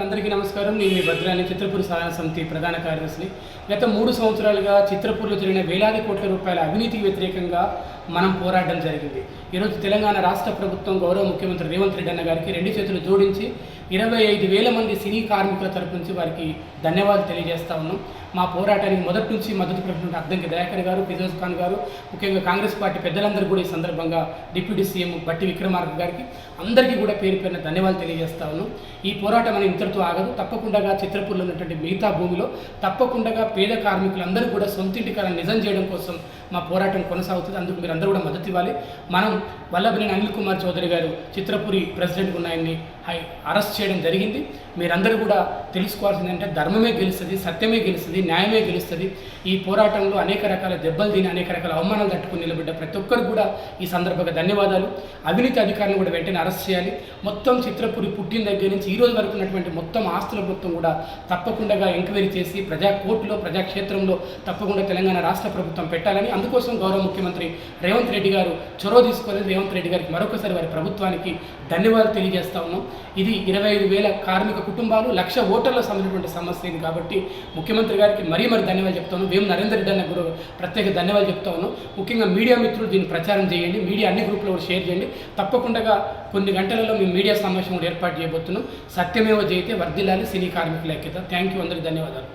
అందరికీ నమస్కారం. నేను మీ భద్రాని చిత్రపూర్ సాధన సమితి ప్రధాన కార్యదర్శిని. గత 3 సంవత్సరాలుగా చిత్రపూర్లో జరిగిన వేలాది కోట్ల రూపాయల అవినీతికి వ్యతిరేకంగా మనం పోరాటం జరిగింది. ఈరోజు తెలంగాణ రాష్ట్ర ప్రభుత్వం గౌరవ ముఖ్యమంత్రి రేవంత్ రెడ్డి అన్న గారికి 2 చేతులు జోడించి 25,000 మంది సినీ కార్మికుల తరపు నుంచి వారికి ధన్యవాదాలు తెలియజేస్తా ఉన్నాం. మా పోరాటానికి మొదటి నుంచి మద్దతు ప్రకటించిన అద్దంకి దయాకర్ గారు, ఫిరోజ్ ఖాన్ గారు, ముఖ్యంగా కాంగ్రెస్ పార్టీ పెద్దలందరూ కూడా ఈ సందర్భంగా డిప్యూటీ సీఎం బట్టి విక్రమార్క గారికి అందరికీ కూడా పేరు పేరున ధన్యవాదాలు తెలియజేస్తా ఉన్నాం. ఈ పోరాటం అనేది ఇంతటితో ఆగదు. తప్పకుండా చిత్రపూర్లో ఉన్నటువంటి మిగతా భూమిలో తప్పకుండా పేద కార్మికులందరూ కూడా సొంతింటి కళ నిజం చేయడం కోసం మా పోరాటం కొనసాగుతుంది. అందుకు మీరు అందరూ కూడా మద్దతు ఇవ్వాలి. మనం వల్లభనేని అనిల్ కుమార్ చౌదరి గారు చిత్రపురి ప్రెసిడెంట్గా ఉన్న ఆయన్ని అరెస్ట్ చేయడం జరిగింది. మీరందరూ కూడా తెలుసుకోవాల్సింది అంటే ధర్మమే గెలుస్తుంది, సత్యమే గెలుస్తుంది, న్యాయమే గెలుస్తుంది. ఈ పోరాటంలో అనేక రకాల దెబ్బలు తిని అనేక రకాల అవమానాలు తట్టుకుని నిలబడ్డ ప్రతి ఒక్కరు కూడా ఈ సందర్భంగా ధన్యవాదాలు. అవినీతి అధికారులను కూడా వెంటనే అరెస్ట్ చేయాలి. మొత్తం చిత్రపురి పుట్టిన దగ్గర నుంచి ఈ రోజు వరకు ఉన్నటువంటి మొత్తం ఆస్తుల మొత్తం కూడా తప్పకుండా ఎంక్వైరీ చేసి కోర్టులో ప్రజాక్షేత్రంలో తప్పకుండా తెలంగాణ రాష్ట్ర ప్రభుత్వం పెట్టాలని, అందుకోసం గౌరవ ముఖ్యమంత్రి రేవంత్ రెడ్డి గారు చొరవ తీసుకొని రేవంత్ రెడ్డి గారికి మరొకసారి వారి ప్రభుత్వానికి ధన్యవాదాలు తెలియజేస్తా ఉన్నాం. ఇది 25,000 కార్మిక కుటుంబాలు, 1,00,000 ఓటర్లకు సంబంధించినటువంటి సమస్య ఇది కాబట్టి ముఖ్యమంత్రి గారికి మరీ ధన్యవాదాలు చెప్తాను. మేము నరేందర్ రెడ్డి అన్న కూడా ప్రత్యేక ధన్యవాదాలు చెప్తా ఉన్నాం. ముఖ్యంగా మీడియా మిత్రులు దీన్ని ప్రచారం చేయండి, మీడియా అన్ని గ్రూపులో కూడా షేర్ చేయండి. తప్పకుండా కొన్ని గంటలలో మేము మీడియా సమావేశం కూడా ఏర్పాటు చేయబోతున్నాం. సత్యమేవ జయతే, వర్ధిల్లాలి సినీ కార్మికుల ఐక్యత. థ్యాంక్ యూ, అందరికీ ధన్యవాదాలు.